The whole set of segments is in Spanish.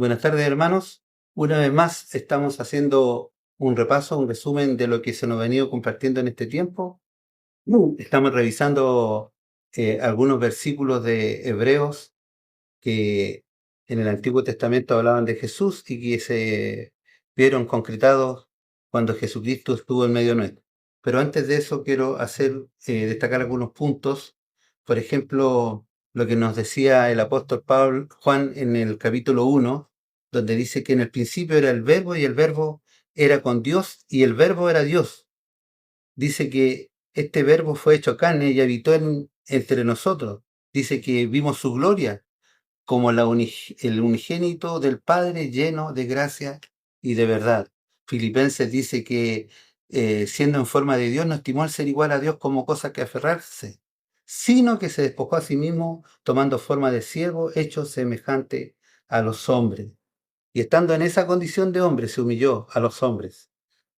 Buenas tardes, hermanos. Una vez más estamos haciendo un repaso, un resumen de lo que se nos ha venido compartiendo en este tiempo. Estamos revisando algunos versículos de Hebreos que en el Antiguo Testamento hablaban de Jesús y que se vieron concretados cuando Jesucristo estuvo en medio nuestro. Pero antes de eso quiero destacar algunos puntos. Por ejemplo, lo que nos decía el apóstol Pablo, Juan en el capítulo 1, donde dice que en el principio era el verbo y el verbo era con Dios y el verbo era Dios. Dice que este verbo fue hecho carne y habitó entre nosotros. Dice que vimos su gloria como el unigénito del Padre, lleno de gracia y de verdad. Filipenses dice que siendo en forma de Dios, no estimó el ser igual a Dios como cosa que aferrarse, sino que se despojó a sí mismo, tomando forma de siervo, hecho semejante a los hombres. Y estando en esa condición de hombre, se humilló a los hombres,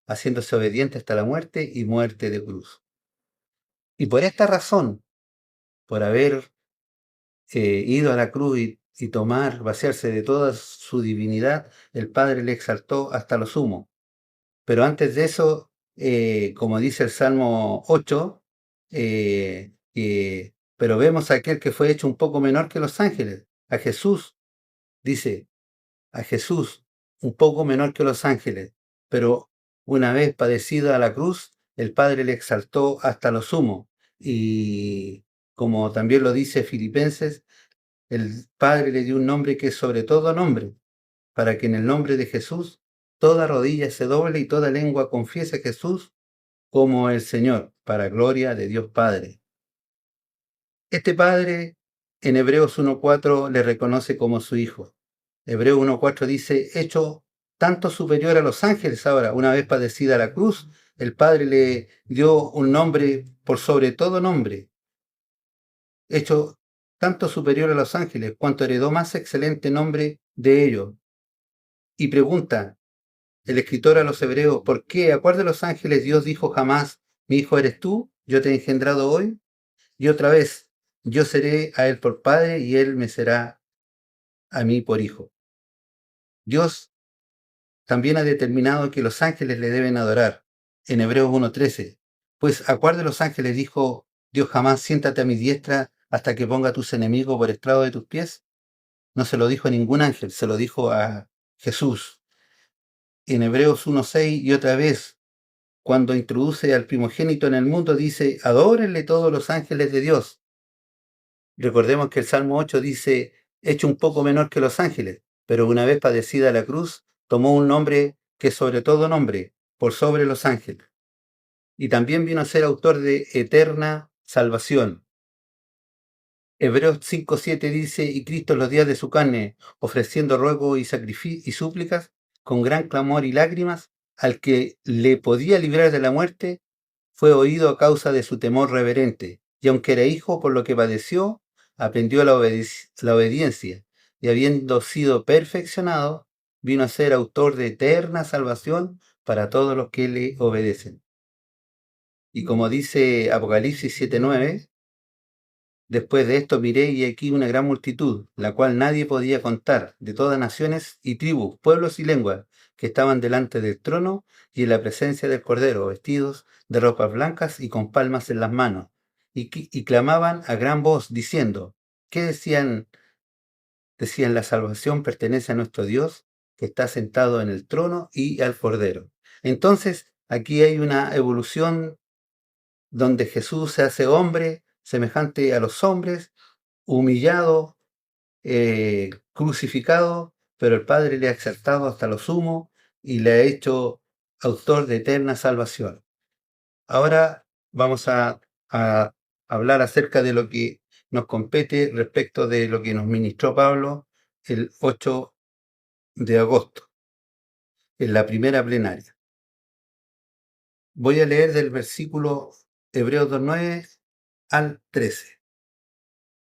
haciéndose obediente hasta la muerte y muerte de cruz. Y por esta razón, por haber ido a la cruz y vaciarse de toda su divinidad, el Padre le exaltó hasta lo sumo. Pero antes de eso, como dice el Salmo 8, pero vemos a aquel que fue hecho un poco menor que los ángeles, a Jesús, dice, a Jesús, un poco menor que los ángeles, pero una vez padecida la cruz, el Padre le exaltó hasta lo sumo. Y como también lo dice Filipenses, el Padre le dio un nombre que es sobre todo nombre, para que en el nombre de Jesús toda rodilla se doble y toda lengua confiese a Jesús como el Señor, para gloria de Dios Padre. Este Padre en Hebreos 1.4 le reconoce como su Hijo. Hebreos 1.4 dice, hecho tanto superior a los ángeles ahora, una vez padecida la cruz, el Padre le dio un nombre por sobre todo nombre, hecho tanto superior a los ángeles, cuanto heredó más excelente nombre de ellos. Y pregunta el escritor a los hebreos, ¿por qué? ¿A cuál de los ángeles Dios dijo jamás, mi hijo eres tú, yo te he engendrado hoy? Y otra vez, yo seré a él por padre y él me será a mí por hijo. Dios también ha determinado que los ángeles le deben adorar. En Hebreos 1.13, pues ¿a cuál de los ángeles dijo Dios jamás, siéntate a mi diestra hasta que ponga a tus enemigos por estrado de tus pies? No se lo dijo a ningún ángel, se lo dijo a Jesús. En Hebreos 1.6 y otra vez, cuando introduce al primogénito en el mundo, dice, adórenle todos los ángeles de Dios. Recordemos que el Salmo 8 dice, hecho un poco menor que los ángeles, pero una vez padecida la cruz, tomó un nombre que es sobre todo nombre, por sobre los ángeles. Y también vino a ser autor de eterna salvación. Hebreos 5.7 dice, y Cristo en los días de su carne, ofreciendo ruego y sacrificios y súplicas, con gran clamor y lágrimas, al que le podía librar de la muerte, fue oído a causa de su temor reverente, y aunque era hijo por lo que padeció, aprendió la obediencia, y habiendo sido perfeccionado, vino a ser autor de eterna salvación para todos los que le obedecen. Y como dice Apocalipsis 7.9, después de esto miré y aquí una gran multitud, la cual nadie podía contar, de todas naciones y tribus, pueblos y lenguas, que estaban delante del trono y en la presencia del Cordero, vestidos de ropas blancas y con palmas en las manos, y clamaban a gran voz, diciendo, ¿qué decían? Decían, la salvación pertenece a nuestro Dios, que está sentado en el trono y al Cordero. Entonces, aquí hay una evolución donde Jesús se hace hombre, semejante a los hombres, humillado, crucificado, pero el Padre le ha exaltado hasta lo sumo y le ha hecho autor de eterna salvación. Ahora vamos a hablar acerca de lo que nos compete respecto de lo que nos ministró Pablo el 8 de agosto, en la primera plenaria. Voy a leer del versículo Hebreos 2.9 al 13.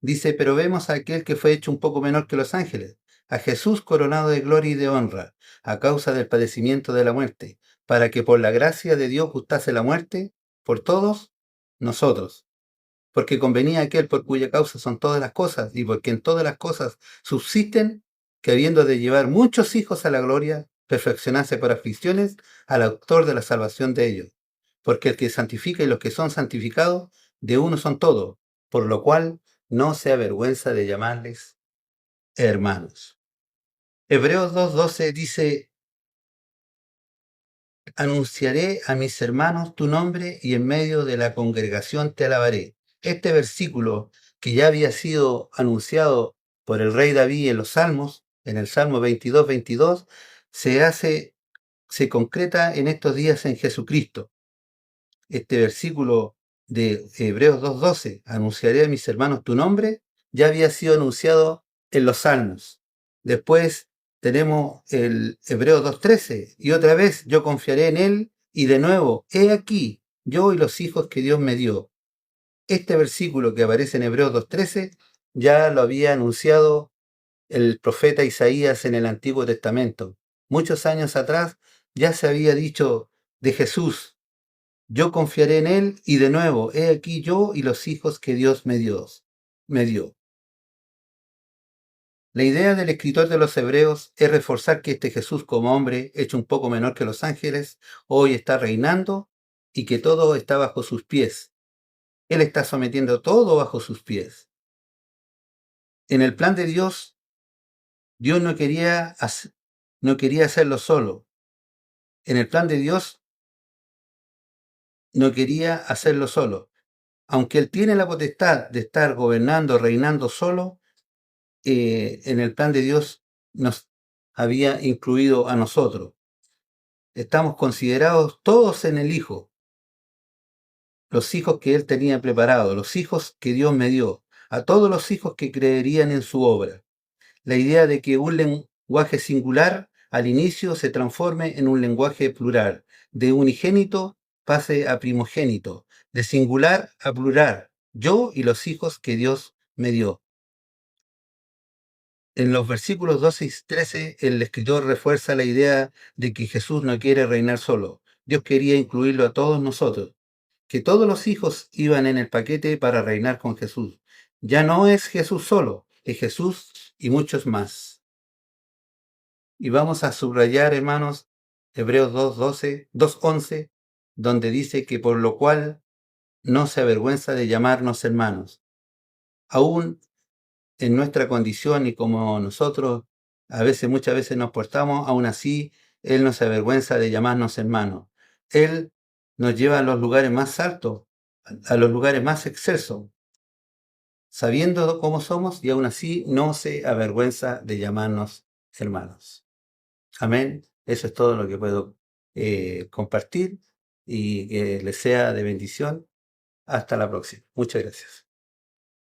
Dice, pero vemos a aquel que fue hecho un poco menor que los ángeles, a Jesús coronado de gloria y de honra, a causa del padecimiento de la muerte, para que por la gracia de Dios gustase la muerte por todos nosotros. Porque convenía aquel por cuya causa son todas las cosas, y porque en todas las cosas subsisten, que habiendo de llevar muchos hijos a la gloria, perfeccionase por aflicciones al autor de la salvación de ellos. Porque el que santifica y los que son santificados, de uno son todos, por lo cual no se avergüenza de llamarles hermanos. Hebreos 2:12 dice: anunciaré a mis hermanos tu nombre y en medio de la congregación te alabaré. Este versículo, que ya había sido anunciado por el rey David en los Salmos, en el Salmo 22:22, se concreta en estos días en Jesucristo. Este versículo de Hebreos 2:12, anunciaré a mis hermanos tu nombre, ya había sido anunciado en los Salmos. Después tenemos el Hebreos 2:13, y otra vez yo confiaré en él, y de nuevo, he aquí, yo y los hijos que Dios me dio. Este versículo que aparece en Hebreos 2:13 ya lo había anunciado el profeta Isaías en el Antiguo Testamento. Muchos años atrás ya se había dicho de Jesús: yo confiaré en él, y de nuevo, he aquí yo y los hijos que Dios me dio. La idea del escritor de los Hebreos es reforzar que este Jesús, como hombre, hecho un poco menor que los ángeles, hoy está reinando y que todo está bajo sus pies. Él está sometiendo todo bajo sus pies. En el plan de Dios, Dios no quería hacerlo solo. En el plan de Dios no quería hacerlo solo. Aunque Él tiene la potestad de estar gobernando, reinando solo, en el plan de Dios nos había incluido a nosotros. Estamos considerados todos en el Hijo, los hijos que Él tenía preparados, los hijos que Dios me dio, a todos los hijos que creerían en su obra. La idea de que un lenguaje singular al inicio se transforme en un lenguaje plural, de unigénito pase a primogénito, de singular a plural, yo y los hijos que Dios me dio. En los versículos 12 y 13, el escritor refuerza la idea de que Jesús no quiere reinar solo. Dios quería incluirlo a todos nosotros, que todos los hijos iban en el paquete para reinar con Jesús. Ya no es Jesús solo, es Jesús y muchos más. Y vamos a subrayar, hermanos, Hebreos 2:11, donde dice que por lo cual no se avergüenza de llamarnos hermanos. Aún en nuestra condición y como nosotros muchas veces nos portamos, aún así Él no se avergüenza de llamarnos hermanos. Él nos lleva a los lugares más altos, a los lugares más excelsos, sabiendo cómo somos, y aún así no se avergüenza de llamarnos hermanos. Amén. Eso es todo lo que puedo compartir, y que les sea de bendición. Hasta la próxima. Muchas gracias.